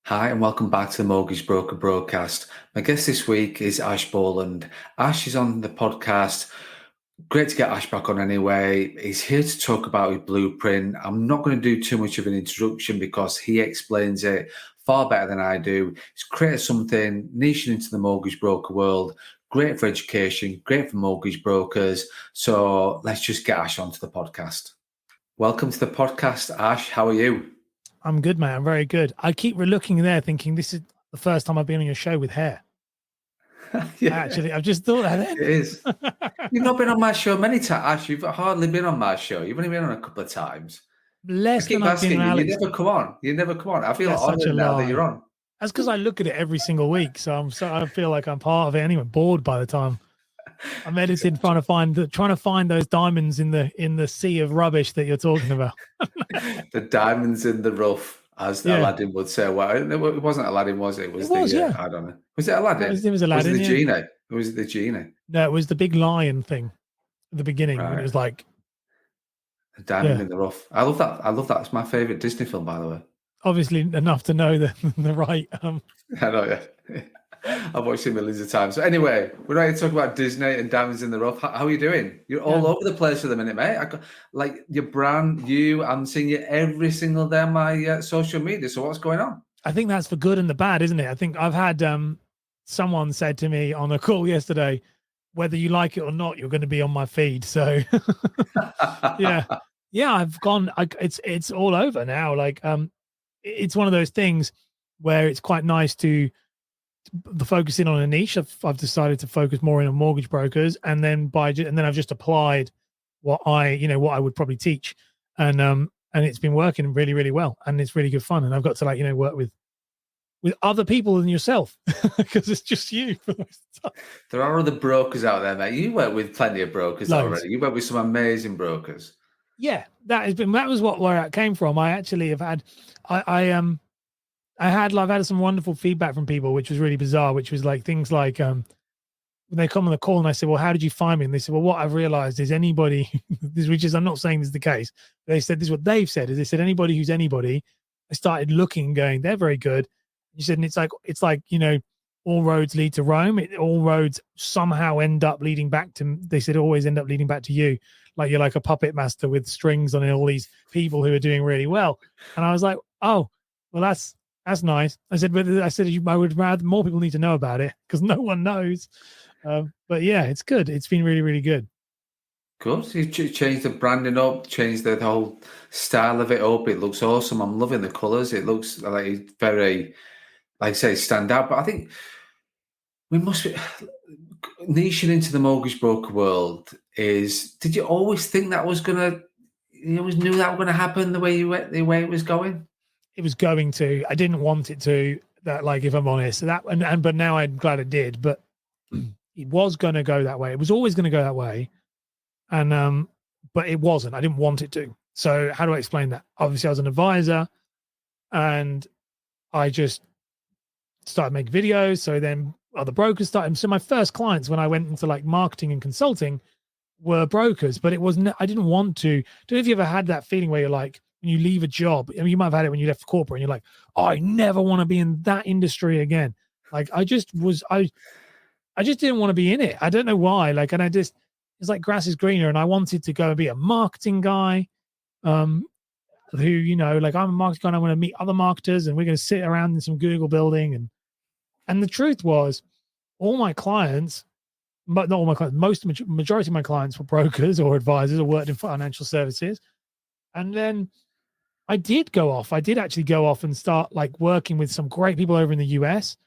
Hi, and welcome back to the Mortgage Broker Broadcast. My guest this week is Ash Borland. Ash is on the podcast. Great to get Ash back on anyway. He's here to talk about his blueprint. I'm not going to do too much of an introduction because he explains it far better than I do. He's created something, niching into the mortgage broker world, great for education, great for mortgage brokers. So let's just get Ash onto the podcast. Welcome to the podcast, Ash. How are you? I'm good, mate. I'm very good. I keep looking there thinking this is the first time I've been on your show with hair. Yeah, Actually, I've just thought that then. it is. You've not been on my show many times, Ash. You've hardly been on my show. You've only been on a couple of times. I Less keep than I've been asking on you. You Alex. never come on. You never come on. I feel That's such a honoured now that you're lie. on. That's because I look at it every single week, so I feel like I'm part of it anyway. Bored by the time I'm editing, trying to find those diamonds in the sea of rubbish that you're talking about. The diamonds in the rough, as Yeah. Aladdin would say. Well, it wasn't Aladdin, was it? It was, yeah. I don't know. Was it Aladdin? It was Aladdin. Was it the yeah. genie? Or was it the genie? No, it was the big lion thing at the beginning when Right. it was like The diamond Yeah. in the rough. I love that. I love that. It's my favourite Disney film, by the way. obviously enough to know the right. I know, yeah. I've watched it millions of times. So anyway, we're ready to talk about Disney and diamonds in the rough. How are you doing? You're all over the place for the minute, mate. Like your brand, I'm seeing you every single day on my social media. So what's going on? I think that's for good and the bad, isn't it? I think I've had someone said to me on a call yesterday, whether you like it or not, you're going to be on my feed. So yeah, I've gone. It's all over now. Like it's one of those things where it's quite nice to focus in on a niche. I've decided to focus more in on mortgage brokers, and then I've just applied what I would probably teach, and it's been working really, really well, and it's really good fun. And I've got to work with other people than yourself because it's just you for most of the time. There are other brokers out there, mate. You work with plenty of brokers already. You work with some amazing brokers. Yeah, that was where it came from. I actually have had I've had some wonderful feedback from people, which was really bizarre, which was like things like when they come on the call and I said, well, how did you find me? And they said, well, what I've realized is anybody, I'm not saying this is the case, but they said this is what they've said, is they said anybody who's anybody, I started looking and going, they're very good. You said, and it's like, all roads lead to Rome. All roads somehow end up leading back to, they said, always end up leading back to you. Like you're like a puppet master with strings on all these people who are doing really well. And I was like, oh, well, that's nice. I said, I would rather more people need to know about it because no one knows. But yeah, it's good. It's been really, really good. Good. You changed the branding up, changed the whole style of it up. It looks awesome. I'm loving the colours. It looks like it's very, like I say, stand out. But I think we must be niching into the mortgage broker world. Did you always think that was gonna? You always knew that was going to happen the way it was going. It was going to. I didn't want it to. That, like, if I'm honest, but now I'm glad it did. But it was going to go that way. It was always going to go that way, and but it wasn't. I didn't want it to. So how do I explain that? Obviously, I was an advisor, and I just started making videos. So then other brokers started. So my first clients when I went into like marketing and consulting were brokers, but it wasn't. I didn't want to. Don't know if you ever had that feeling where you're like, when you leave a job, I mean, you might have had it when you left corporate and you're like, oh, I never want to be in that industry again. Like I just didn't want to be in it. I don't know why. Like, and it's like grass is greener. And I wanted to go and be a marketing guy, who, like I'm a marketing guy and I want to meet other marketers and we're going to sit around in some Google building. And the truth was all my clients, but not all my clients, majority of my clients were brokers or advisors or worked in financial services. And then I did actually go off and start like working with some great people over in the US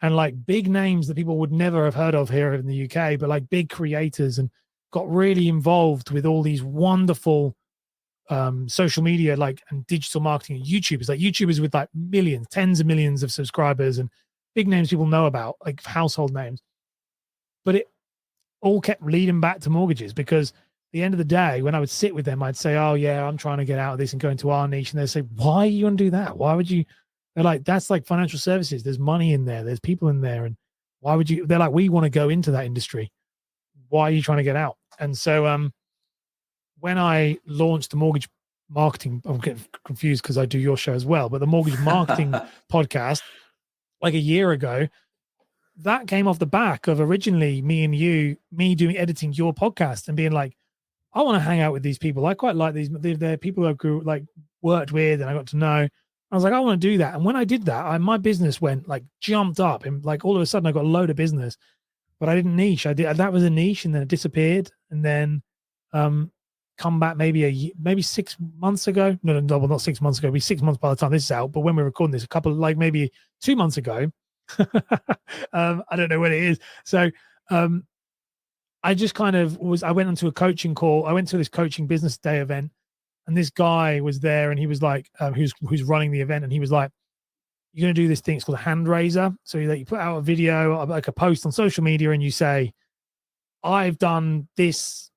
and like big names that people would never have heard of here in the UK, but like big creators, and got really involved with all these wonderful social media, like, and digital marketing and YouTubers with like millions, tens of millions of subscribers and big names people know about, like household names. But it all kept leading back to mortgages because at the end of the day, when I would sit with them, I'd say, oh yeah, I'm trying to get out of this and go into our niche. And they'd say, why are you going to do that? Why would you? They're like, that's like financial services. There's money in there. There's people in there. And why would you? They're like, we want to go into that industry. Why are you trying to get out? And so when I launched the mortgage marketing. I'm getting confused because I do your show as well, but the mortgage marketing podcast, like a year ago, that came off the back of originally me doing editing your podcast and being like, I want to hang out with these people. I quite like these. They're people I grew like worked with and I got to know. I was like, I want to do that. And when I did that, my business went like jumped up and like all of a sudden I got a load of business, but I didn't niche. That was a niche and then it disappeared. And then come back maybe 6 months ago. No, not 6 months ago. It'll be 6 months by the time this is out. But when we're recording this, maybe 2 months ago. I don't know when it is. So I just kind of I went onto a coaching call. I went to this coaching business day event and this guy was there and he was like, who's running the event. And he was like, you're going to do this thing. It's called a hand raiser. So you put out a video, like a post on social media and you say, I've done this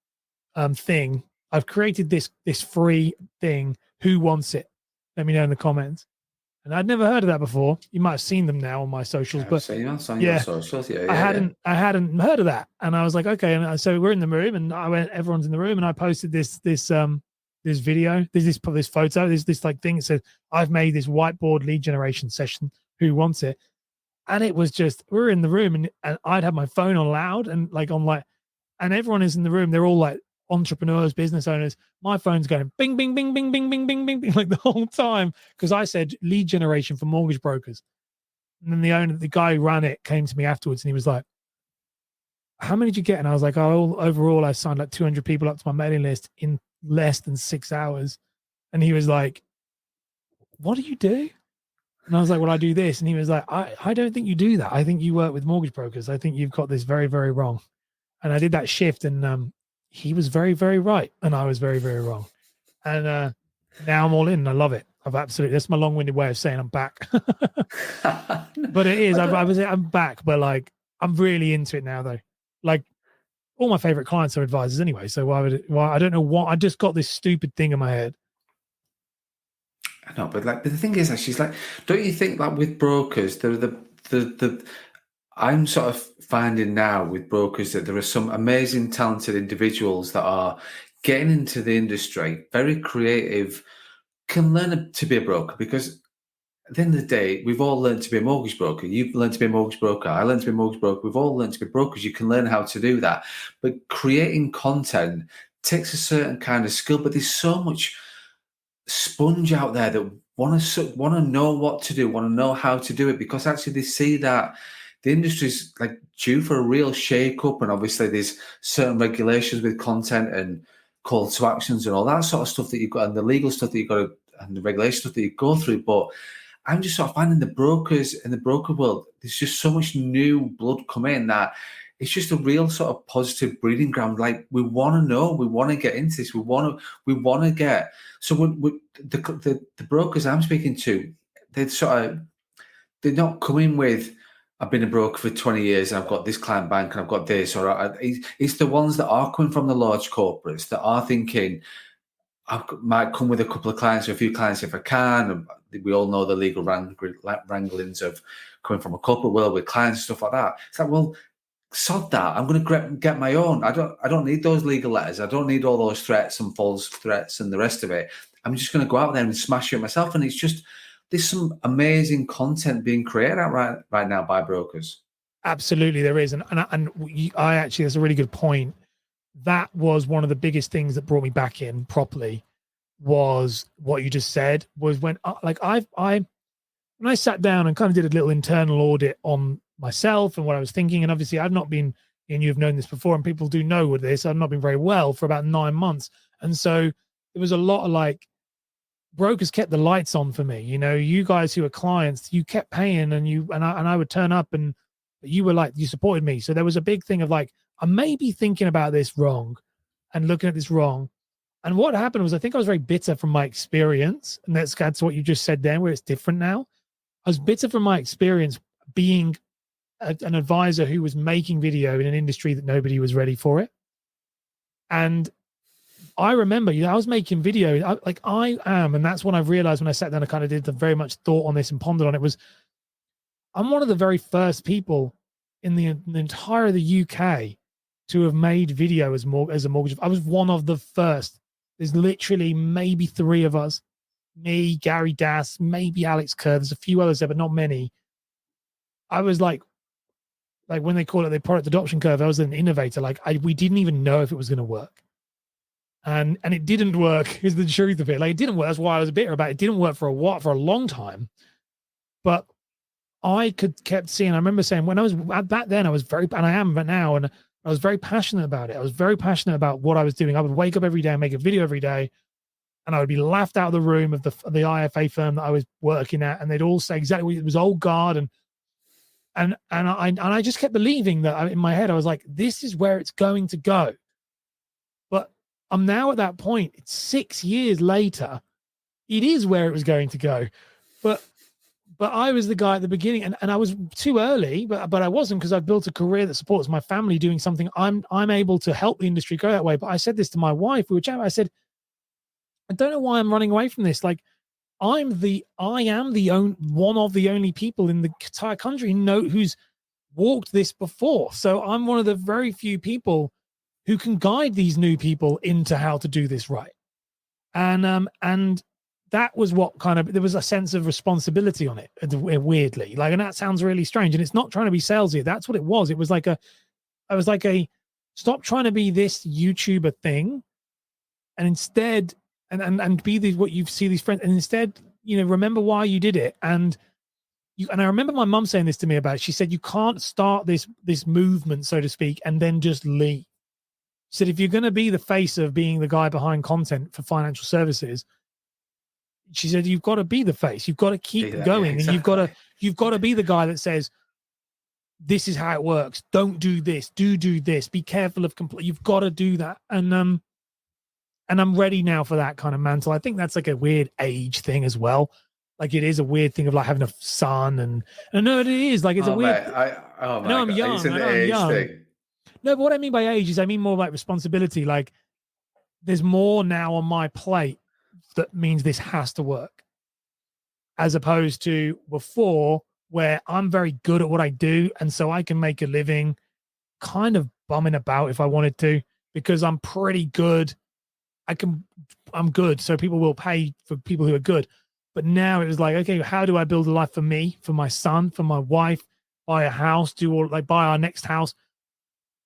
thing. I've created this free thing. Who wants it? Let me know in the comments. And I'd never heard of that before. You might have seen them now on my socials, but your socials. I hadn't heard of that. And I was like, okay. And so we're in the room, and everyone's in the room, and I posted this video, this photo, this like thing. It said, I've made this whiteboard lead generation session. Who wants it? And it was just we're in the room, and I'd have my phone on loud and and everyone is in the room. They're all like entrepreneurs, business owners. My phone's going bing, bing, bing, bing, bing, bing, bing, bing, bing, like the whole time because I said lead generation for mortgage brokers. And then the guy who ran it came to me afterwards and he was like, how many did you get? And I was like, oh, overall I signed like 200 people up to my mailing list in less than 6 hours. And he was like, what do you do? And I was like, well, I do this. And he was like, I don't think you do that. I think you work with mortgage brokers. I think you've got this very, very wrong. And I did that shift and he was very, very right. And I was very, very wrong. And now I'm all in and I love it. That's my long-winded way of saying I'm back. But it is, I'm back, but like, I'm really into it now though. Like all my favorite clients are advisors anyway. So I don't know what, I just got this stupid thing in my head. I know, but like, but the thing is, she's like, don't you think like with brokers, I'm sort of finding now with brokers that there are some amazing, talented individuals that are getting into the industry, very creative, can learn to be a broker because at the end of the day, we've all learned to be a mortgage broker. You've learned to be a mortgage broker. I learned to be a mortgage broker. We've all learned to be brokers. You can learn how to do that. But creating content takes a certain kind of skill, but there's so much sponge out there that want to know what to do, want to know how to do it because actually they see that the industry's like due for a real shake-up, and obviously there's certain regulations with content and call to actions and all that sort of stuff that you've got, and the legal stuff that you've got to, and the regulation stuff that you go through. But I'm just sort of finding the brokers in the broker world, there's just so much new blood coming in that it's just a real sort of positive breeding ground. Like we want to know, we want to get into this, we want to get. So the brokers I'm speaking to, they're not coming with, I've been a broker for 20 years and I've got this client bank and I've got this, or it's the ones that are coming from the large corporates that are thinking, I might come with a couple of clients or a few clients if I can. And we all know the legal wranglings of coming from a corporate world with clients and stuff like that. It's like, well, sod that. I'm going to get my own. I don't need those legal letters. I don't need all those threats and false threats and the rest of it. I'm just going to go out there and smash it myself. And it's just, there's some amazing content being created out right now by brokers. Absolutely, there is, and I actually, that's a really good point. That was one of the biggest things that brought me back in properly. Was what you just said. Was when when I sat down and kind of did a little internal audit on myself and what I was thinking, and obviously I've not been, and you've known this before, and people do know with this, I've not been very well for about 9 months, and so there was a lot of like, brokers kept the lights on for me. You know, you guys who were clients, you kept paying, and I would turn up, and you were like, you supported me. So there was a big thing of like, I may be thinking about this wrong and looking at this wrong. And what happened was, I think I was very bitter from my experience, and that's what you just said then, where it's different now. I was bitter from my experience being an advisor who was making video in an industry that nobody was ready for it. And I remember, I was making video and that's when I realized when I sat down, I kind of did the very much thought on this and pondered on it, I'm one of the very first people in the entire of the UK to have made video as a mortgage. I was one of the first. There's literally maybe 3 of us, me, Gary Das, maybe Alex Kerr. There's a few others there, but not many. I was like when they call it the product adoption curve, I was an innovator. We didn't even know if it was going to work. And it didn't work is the truth of it. Like, it didn't work. That's why I was bitter about it. It didn't work for a long time. But I kept seeing, I remember saying when I was back then, I was very, and I am but now, and I was very passionate about it. I was very passionate about what I was doing. I would wake up every day and make a video every day, and I would be laughed out of the room of the IFA firm that I was working at, and they'd all say exactly what it was, old guard, and I just kept believing that in my head. I was like, this is where it's going to go. But I'm now at that point. It's 6 years later. It is where it was going to go. But I was the guy at the beginning, and I was too early, but I wasn't, because I've built a career that supports my family doing something. I'm able to help the industry go that way. But I said this to my wife. We were chatting. I said, I don't know why I'm running away from this. Like, I am one of the only people in the entire country who's walked this before. So I'm one of the very few people who can guide these new people into how to do this right. And that was what there was a sense of responsibility on it, weirdly. And that sounds really strange. And it's not trying to be salesy. That's what it was. It was like stop trying to be this YouTuber thing, and instead, and be what you see these friends, and instead, remember why you did it. And I remember my mum saying this to me about it. She said, you can't start this movement, so to speak, and then just leave. She said, if you're going to be the face of being the guy behind content for financial services, she said, you've got to be the face. You've got to keep going. Yeah, exactly. And you've got to be the guy that says, this is how it works. Don't do this. Do this. Be careful of You've got to do that. And I'm ready now for that kind of mantle. I think that's like a weird age thing as well. Like, it is a weird thing of like having a son, and I know it is. Like, it's a weird. I'm young. It's an age thing. No, but what I mean by age is I mean more like responsibility. Like, there's more now on my plate that means this has to work, as opposed to before, where I'm very good at what I do, and so I can make a living kind of bumming about if I wanted to, because I'm pretty good. I'm good, so people will pay for people who are good. But now it was like, okay, how do I build a life for me, for my son, for my wife, buy a house, buy our next house?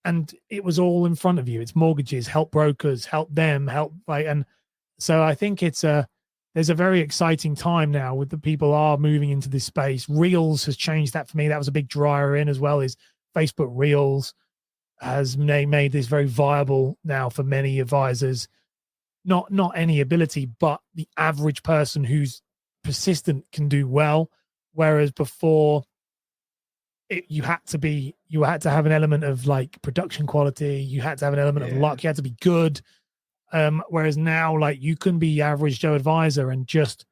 And it was all in front of you. It's mortgages, help brokers, help them, and so I think there's a very exciting time now with the people are moving into this space. Reels has changed that for me. That was a big dryer in, as well as Facebook Reels has made this very viable now for many advisors. Not any ability, but the average person who's persistent can do well. Whereas before, you had to have an element of like production quality. You had to have an element of luck. You had to be good. Whereas now, like, you can be average Joe advisor and just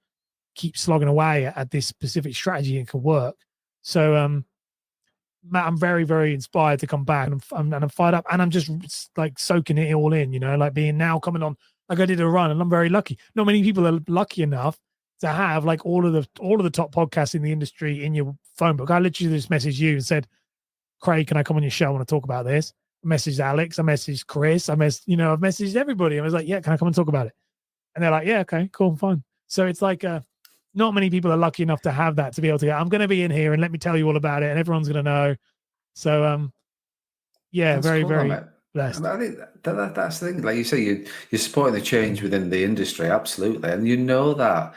keep slogging away at this specific strategy and it can work. So, Matt, I'm very, very inspired to come back, and I'm fired up, and I'm just like soaking it all in, like being now coming on, like I did a run, and I'm very lucky. Not many people are lucky enough to have like all of the top podcasts in the industry in your phone book. I literally just messaged you and said, Craig, can I come on your show? I want to talk about this. I messaged Alex, I messaged Chris, I've messaged everybody. I was like, yeah, can I come and talk about it? And they're like, yeah, okay, cool, fine. So it's like, not many people are lucky enough to have that, to be able to go, I'm going to be in here and let me tell you all about it, and everyone's going to know. So, yeah, that's very, cool, very blessed. I think that's the thing. Like you say, you're supporting the change within the industry, absolutely. And that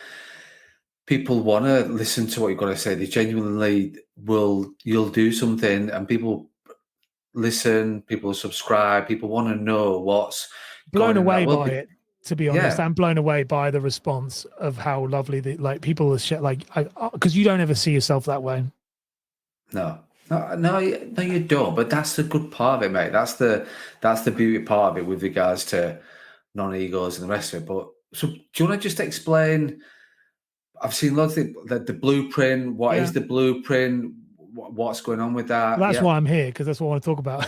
people want to listen to what you've got to say. They genuinely you'll do something, and people listen, people subscribe, people want to know what's blown away by it. To be honest, I'm blown away by the response of how lovely people are because you don't ever see yourself that way. No, you don't. But that's the good part of it, mate. That's the beauty part of it with regards to non-egos and the rest of it. But so, do you want to just explain? I've seen lots of the blueprint. What is the blueprint? What's going on with that? Well, that's why I'm here, because that's what I want to talk about,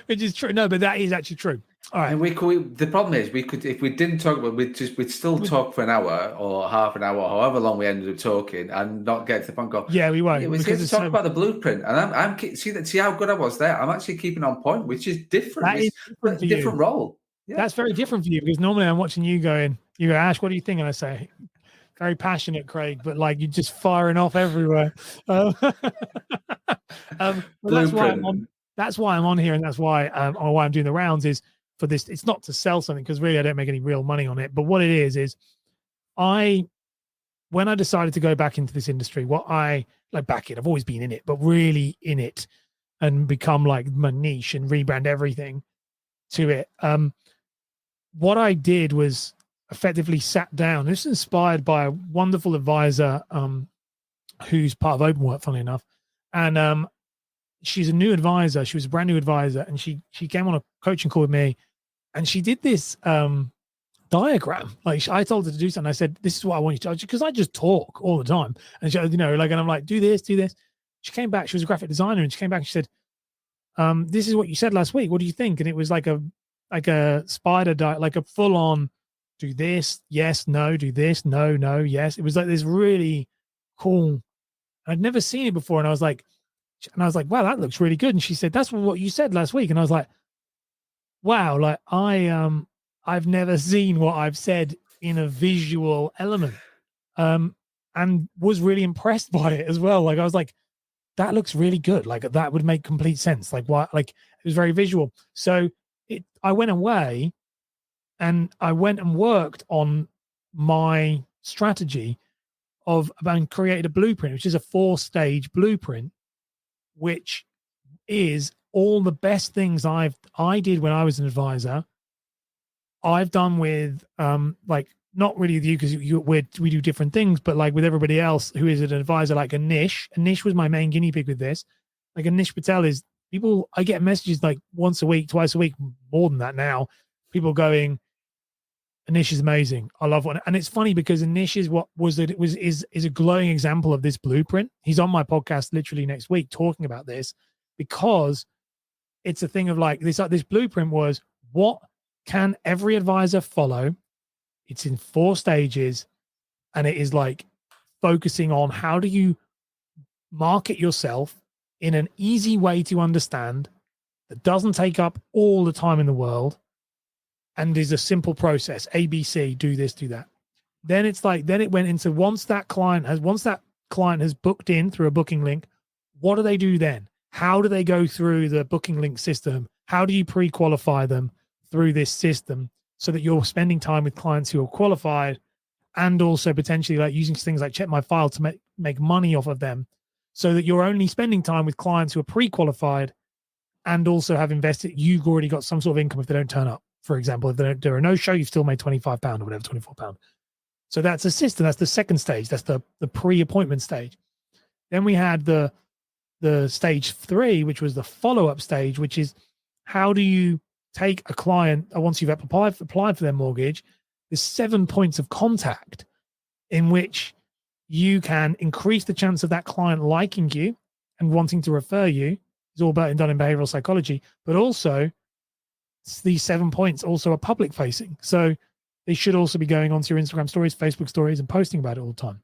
which is true. No, but that is actually true. All right. And the problem is, we could, if we didn't talk about, we'd still talk for an hour or half an hour, however long we ended up talking, and not get to the point. Go, yeah, we won't. We get to talk about the blueprint, and I'm see how good I was there. I'm actually keeping on point, which is different. That is different role. That's very different for you, because normally I'm watching you going, you go, Ash, what do you think? And I say, very passionate, Craig, but like you're just firing off everywhere. Um, well, that's why I'm Blueprint. on. That's why I'm on here, and that's why or why I'm doing the rounds is for this. It's not to sell something, because really I don't make any real money on it. But what it is I when I decided to go back into this industry, what I like back in, I've always been in it, but really in it, and become like my niche and rebrand everything to it. What I did was effectively sat down. This is inspired by a wonderful advisor who's part of Openwork, funnily enough. And she's a new advisor. She was a brand new advisor, and she came on a coaching call with me, and she did this diagram. Like I told her to do something. I said, "This is what I want you to," because I just talk all the time, and she, and I'm like, "Do this, do this." She came back. She was a graphic designer, and she came back and she said, "This is what you said last week. What do you think?" And it was like a spider diet, like a full on, do this, yes, no, do this, no, no, yes. It was like this really cool. I'd never seen it before, and I was like, wow, that looks really good. And she said, "That's what you said last week." And I was like, wow, like I've never seen what I've said in a visual element, and was really impressed by it as well. Like I was like, that looks really good. Like that would make complete sense. Like why? Like it was very visual. So I went away, and I went and worked on my strategy and created a blueprint, which is a 4-stage blueprint, which is all the best things I did when I was an advisor. I've done with like not really with you, because we do different things, but like with everybody else who is an advisor, like Anish. Anish was my main guinea pig with this. Like Anish Patel is people. I get messages like once a week, twice a week, more than that now. People going, Anish is amazing. I love one. And it's funny because Anish is a glowing example of this blueprint. He's on my podcast literally next week talking about this, because it's a thing of like this blueprint was, what can every advisor follow? It's in 4 stages, and it is like focusing on how do you market yourself in an easy way to understand that doesn't take up all the time in the world, and is a simple process. ABC, do this, do that. Then it went into once that client has booked in through a booking link, what do they do then? How do they go through the booking link system? How do you pre-qualify them through this system so that you're spending time with clients who are qualified, and also potentially like using things like Check My File to make money off of them, so that you're only spending time with clients who are pre-qualified and also have invested. You've already got some sort of income if they don't turn up. For example, if they don't do a no-show, you've still made £25 or whatever, £24. So that's a system. That's the second stage. That's the pre-appointment stage. Then we had the stage 3, which was the follow-up stage, which is how do you take a client once you've applied for their mortgage. There's 7 points of contact in which you can increase the chance of that client liking you and wanting to refer you. It's all about done in behavioral psychology, but also these 7 points also are public facing. So they should also be going onto your Instagram stories, Facebook stories, and posting about it all the time.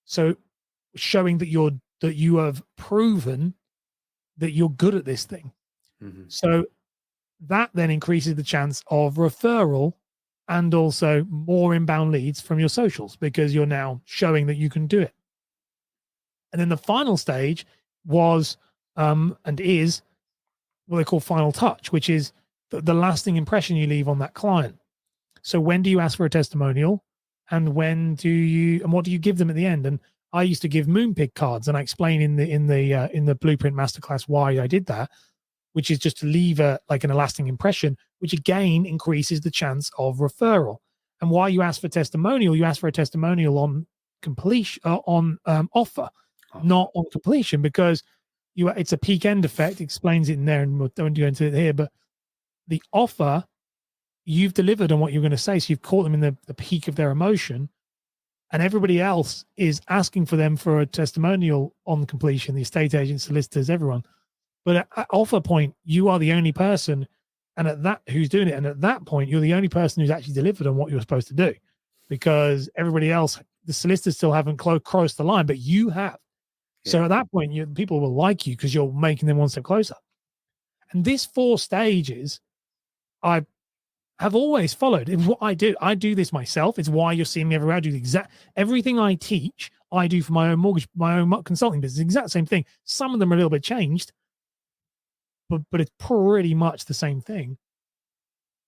So showing that you have proven that you're good at this thing. Mm-hmm. So that then increases the chance of referral and also more inbound leads from your socials, because you're now showing that you can do it. And then the final stage was and is what they call final touch, which is the lasting impression you leave on that client. So when do you ask for a testimonial, and what do you give them at the end? And I used to give Moonpig cards, and I explain in the Blueprint Masterclass why I did that, which is just to leave a lasting impression, which again increases the chance of referral. And why you ask for testimonial? You ask for a testimonial on completion, on offer, not on completion, because it's a peak end effect. Explains it in there, and we don't go into it here. But the offer, you've delivered on what you're going to say, so you've caught them in the peak of their emotion, and everybody else is asking for them for a testimonial on completion. The estate agents, solicitors, everyone. But at offer point, you are the only person, who's doing it. And at that point, you're the only person who's actually delivered on what you're supposed to do, because everybody else, the solicitors still haven't crossed the line, but you have. Yeah. So at that point, people will like you because you're making them one step closer. And this 4 stages, I have always followed. It's what I do. I do this myself. It's why you're seeing me everywhere. I do the exact everything I teach. I do for my own consulting business. The exact same thing. Some of them are a little bit changed, but it's pretty much the same thing.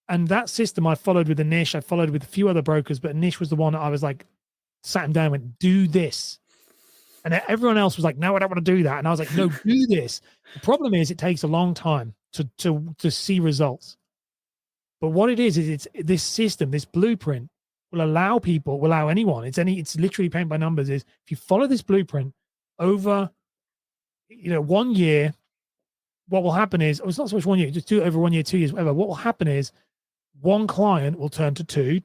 And that system I followed with Anish. I followed with a few other brokers, but Anish was the one that I was like, sat him down and went, do this. And everyone else was like, no, I don't want to do that. And I was like, no, do this. The problem is it takes a long time to see results. But what it is it's this system, this blueprint will allow people, will allow anyone, it's literally paint by numbers, is if you follow this blueprint over, 1 year, what will happen is, it's not so much 1 year, just do it over 1 year, 2 years, whatever. What will happen is one client will turn to two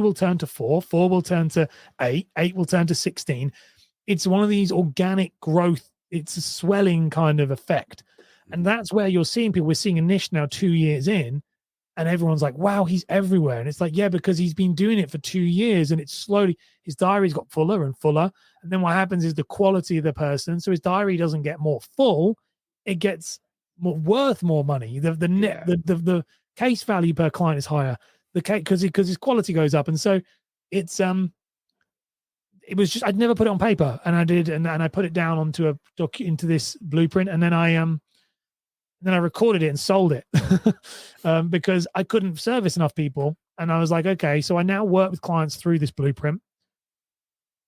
will turn to four will turn to eight will turn to 16. It's one of these organic growth. It's a swelling kind of effect. And that's where you're seeing people. We're seeing Anish now 2 years in, and everyone's like, wow, he's everywhere. And it's like, yeah, because he's been doing it for 2 years, and it's slowly, his diary's got fuller and fuller. And then what happens is the quality of the person, so his diary doesn't get more full, it gets worth more money. The case value per client is higher. Because his quality goes up. And so it's it was just, I'd never put it on paper, and I did, and I put it down onto into this blueprint, and then I recorded it and sold it because I couldn't service enough people. And I was like, okay, so I now work with clients through this blueprint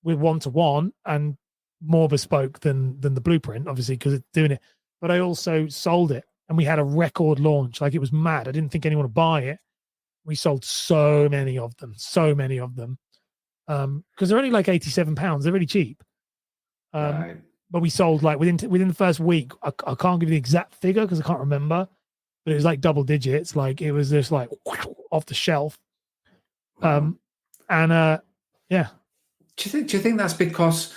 with one-to-one and more bespoke than the blueprint, obviously, because it's doing it. But I also sold it, and we had a record launch. Like, it was mad. I didn't think anyone would buy it. We sold so many of them. Because they're only like £87. They're really cheap. Right. But we sold like within the first week. I can't give you the exact figure because I can't remember, but it was like double digits. Like, it was just like off the shelf. Wow. Yeah. Do you think that's because,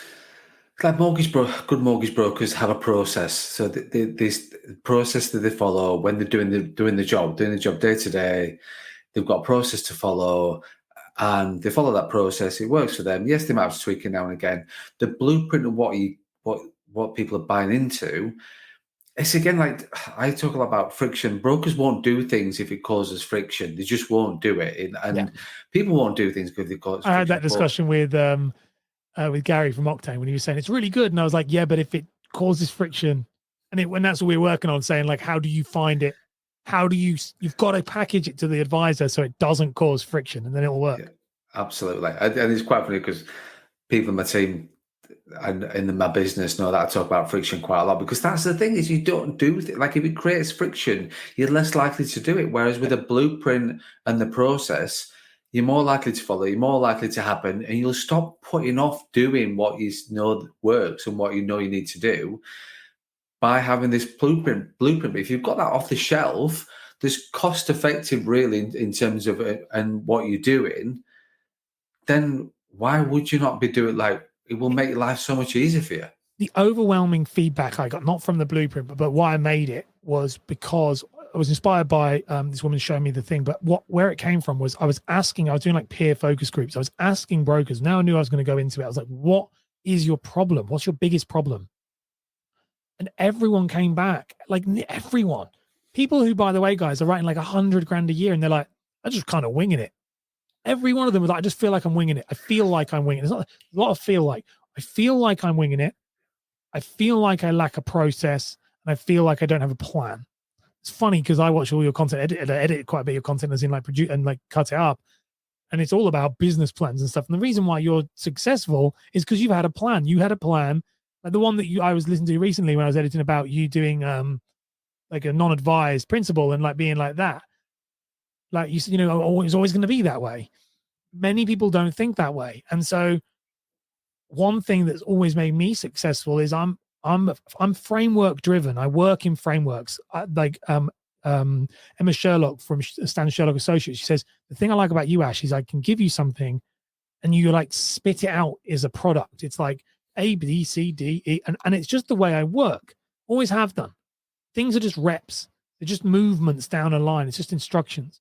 like, good mortgage brokers have a process? So this process that they follow when they're doing the job day to day. They've got a process to follow, and they follow that process. It works for them. Yes, they might have to tweak it now and again. The blueprint of what people are buying into, it's again, like I talk a lot about friction. Brokers won't do things if it causes friction. They just won't do it. And people won't do things if it causes friction. I had that discussion with Gary from Octane when he was saying it's really good. And I was like, yeah, but if it causes friction, and that's what we're working on, saying, like, how do you find it? You've got to package it to the advisor so it doesn't cause friction, and then it'll work. Yeah, absolutely. And it's quite funny because people in my team and in my business know that I talk about friction quite a lot, because that's the thing, is you don't do like, if it creates friction, you're less likely to do it. Whereas with a blueprint and the process, you're more likely to follow, you're more likely to happen, and you'll stop putting off doing what you know works and what you know you need to do by having this blueprint. But if you've got that off the shelf, there's cost effective really in terms of it and what you're doing, then why would you not be doing, like, it will make life so much easier for you? The overwhelming feedback I got, not from the blueprint, but why I made it, was because I was inspired by this woman showing me the thing. But where it came from was I was doing like peer focus groups. I was asking brokers. Now I knew I was going to go into it. I was like, what is your problem? What's your biggest problem? And everyone came back, like everyone. People who, by the way, guys, are writing like $100,000 a year, and they're like, I'm just kind of winging it. Every one of them was like, I just feel like I'm winging it. I feel like I'm winging it. There's a lot of feel like. I feel like I'm winging it. I feel like I lack a process, and I feel like I don't have a plan. It's funny because I watch all your content, edit quite a bit of your content, as in like produce and like cut it up. And it's all about business plans and stuff. And the reason why you're successful is because you've had a plan. You had a plan. Like the one that I was listening to recently when I was editing about you doing like a non-advised principle, and like being like that. Like you said, it's always going to be that way. Many people don't think that way. And so one thing that's always made me successful is I'm framework driven. I work in frameworks. Emma Sherlock from Standard Sherlock Associates, she says, the thing I like about you, Ash, is I can give you something and you like spit it out as a product. It's like A, B, C, D, E, and it's just the way I work. Always have done. Things are just reps. They're just movements down a line. It's just instructions.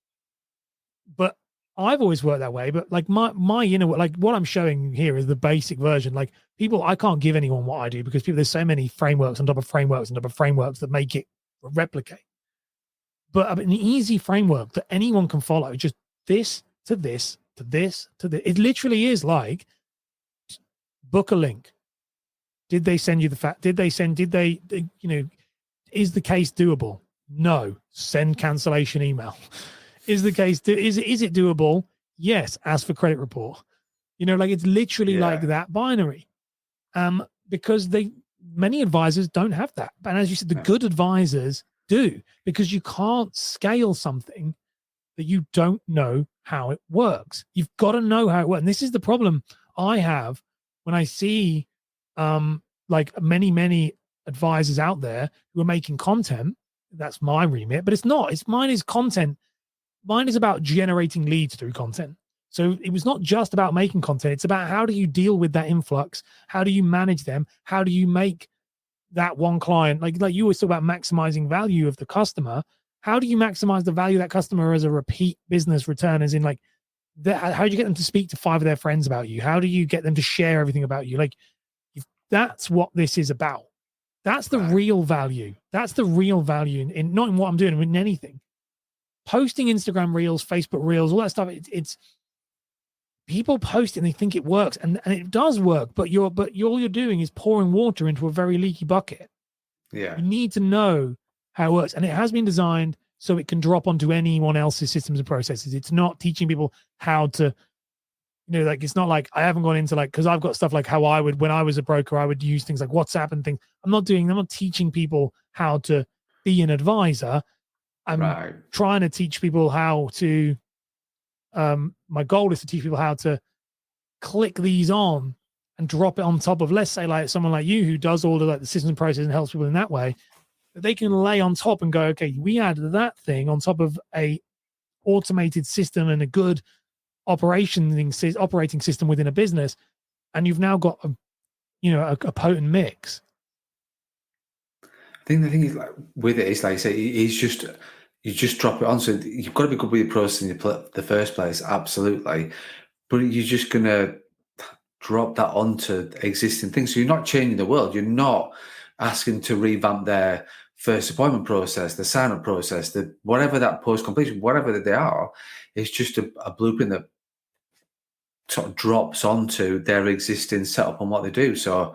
But I've always worked that way. But like my inner, like what I'm showing here is the basic version. Like people, I can't give anyone what I do because there's so many frameworks on top of frameworks on top of frameworks that make it replicate. but an easy framework that anyone can follow. Just this to this to this to this. It literally is like book a link. Did they send you the fact? Did they, is the case doable? No. Send cancellation email. Is the case, is it doable? Yes. Ask for credit report. Like it's literally like that binary. Because many advisors don't have that. And as you said, the good advisors do, because you can't scale something that you don't know how it works. You've got to know how it works. And this is the problem I have when I see like many advisors out there who are making content. That's my remit, but it's not. Mine is content. Mine is about generating leads through content. So it was not just about making content. It's about how do you deal with that influx? How do you manage them? How do you make that one client, like you always talk about maximizing value of the customer. How do you maximize the value of that customer as a repeat business return? As in, like, how do you get them to speak to 5 of their friends about you? How do you get them to share everything about you? Like, that's what this is about. That's the real value. That's the real value in not in what I'm doing, in anything. Posting Instagram reels, Facebook reels, all that stuff. It's people post it and they think it works, and it does work, but all you're doing is pouring water into a very leaky bucket. Yeah. You need to know how it works, and it has been designed so it can drop onto anyone else's systems and processes. It's not teaching people how to, like, it's not like I haven't gone into, like, because I've got stuff like how I would, when I was a broker, I would use things like WhatsApp and things. I'm not teaching people how to be an advisor. I'm trying to teach people how to, my goal is to teach people how to click these on and drop it on top of, let's say, like someone like you who does all the, like, the system process and helps people in that way, that they can lay on top and go, okay, we add that thing on top of a automated system and a good operating system within a business, and you've now got a potent mix. I think the thing is, like, with it, it's like I say, you just drop it on. So you've got to be good with your process in the first place, absolutely. But you're just gonna drop that onto existing things. So you're not changing the world. You're not asking to revamp their first appointment process, the sign-up process, the whatever that post-completion, whatever that they are. It's just a blueprint that sort of drops onto their existing setup and what they do. So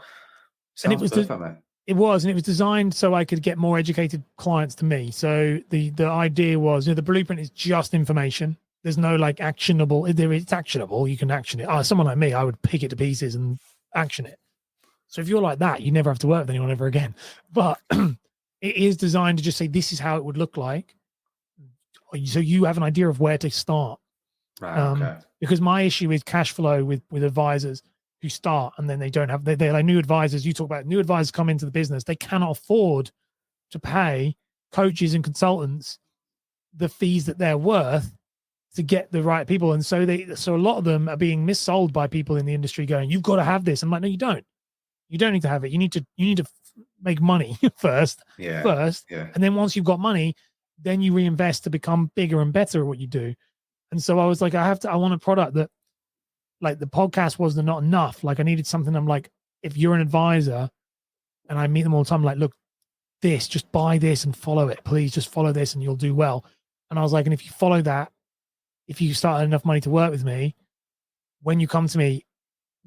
and it was designed so I could get more educated clients to me. So the idea was, the blueprint is just information. There's no, like, actionable. It's actionable. You can action it. Someone like me, I would pick it to pieces and action it. So if you're like that, you never have to work with anyone ever again. But it is designed to just say, this is how it would look like. So you have an idea of where to start. Okay. Because my issue is cash flow with advisors who start and then they don't have, they're like new advisors. You talk about new advisors come into the business. They cannot afford to pay coaches and consultants the fees that they're worth to get the right people. And so a lot of them are being missold by people in the industry going, you've got to have this. I'm like, no, you don't. You don't need to have it. You need to make money first. And then once you've got money, then you reinvest to become bigger and better at what you do. And so I was like, I want a product that, like, the podcast was not enough. Like, I needed something. I'm like, if you're an advisor, and I meet them all the time, like, look, just buy this and follow it. Please just follow this and you'll do well. And I was like, and if you follow that, if you start enough money to work with me, when you come to me,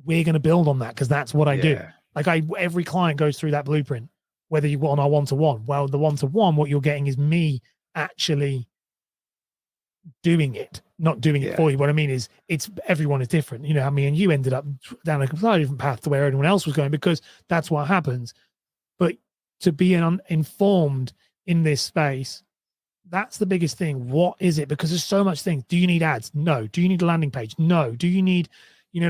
we're going to build on that, because that's what I do. Like, every client goes through that blueprint, whether you want our one-to-one. Well, the one-to-one, what you're getting is me actually doing it, not doing it for you. What I mean is, everyone is different. How me and you ended up down a completely different path to where everyone else was going, because that's what happens. But to be informed in this space, that's the biggest thing. What is it? Because there's so much things. Do you need ads? No. Do you need a landing page? No. Do you need, you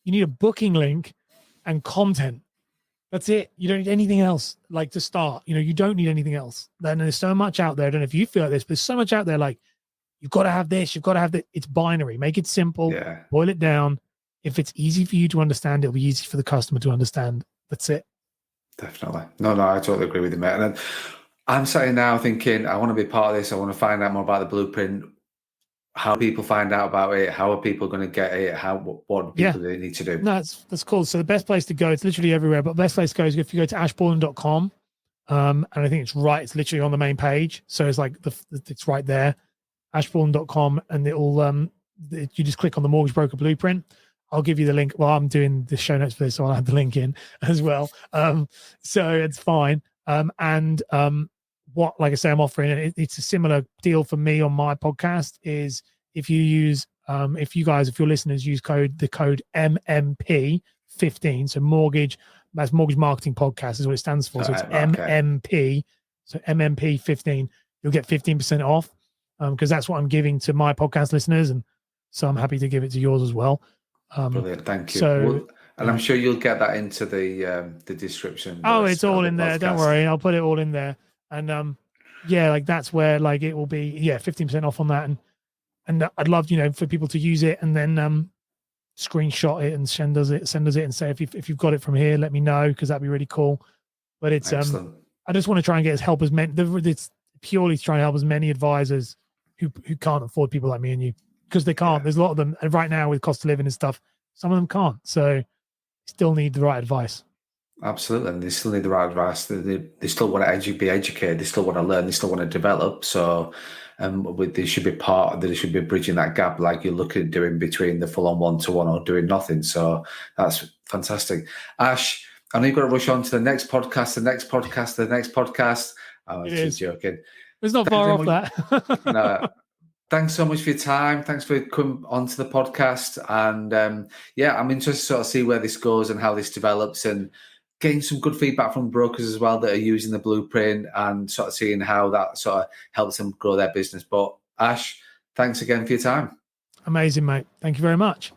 need a booking link and content. That's it. You don't need anything else, like, to start. You don't need anything else. Then there's so much out there. I don't know if you feel like this, but there's so much out there, like, you've got to have this, you've got to have that. It's binary. Make it simple, boil it down. If it's easy for you to understand, it'll be easy for the customer to understand. That's it. Definitely. No, I totally agree with you, mate. And I'm sitting now thinking, I want to be part of this. I want to find out more about the blueprint. How people find out about it? How are people going to get it? What people do they need to do? No, that's cool. So the best place to go, it's literally everywhere, but the best place to go is if you go to ashborland.com And I think it's literally on the main page. So it's like it's right there, ashborland.com, and you just click on the mortgage broker blueprint. I'll give you the link. Well, I'm doing the show notes for this, so I'll have the link in as well. So it's fine. What, like I say, I'm offering, it's a similar deal for me on my podcast, is if you use, if your listeners use the code MMP15, so that's Mortgage Marketing Podcast is what it stands for. So it's MMP, so MMP15, you'll get 15% off, because that's what I'm giving to my podcast listeners. And so I'm happy to give it to yours as well. Brilliant, thank you. So, I'm sure you'll get that into the description. Oh, it's all in there. Don't worry, I'll put it all in there. And like that's where like it will be 15% off on that. And I'd love for people to use it and then screenshot it and send us it and say if you've got it from here, let me know, because that'd be really cool. But it's excellent. I just want to try and help as many. It's purely trying to help as many advisors who can't afford people like me and you, because they can't. There's a lot of them, and right now with cost of living and stuff, some of them can't. So still need the right advice. Absolutely, and they still need the right advice. They still want to be educated. They still want to learn. They still want to develop. So, they should be bridging that gap, like you're looking at doing between the full-on one-to-one or doing nothing. So that's fantastic. Ash, I know you've got to rush on to the next podcast. I'm just joking. It's not far off that. No. Thanks so much for your time. Thanks for coming onto the podcast. And I'm interested to sort of see where this goes and how this develops, and getting some good feedback from brokers as well that are using the blueprint, and sort of seeing how that sort of helps them grow their business. But Ash, thanks again for your time. Amazing, mate. Thank you very much.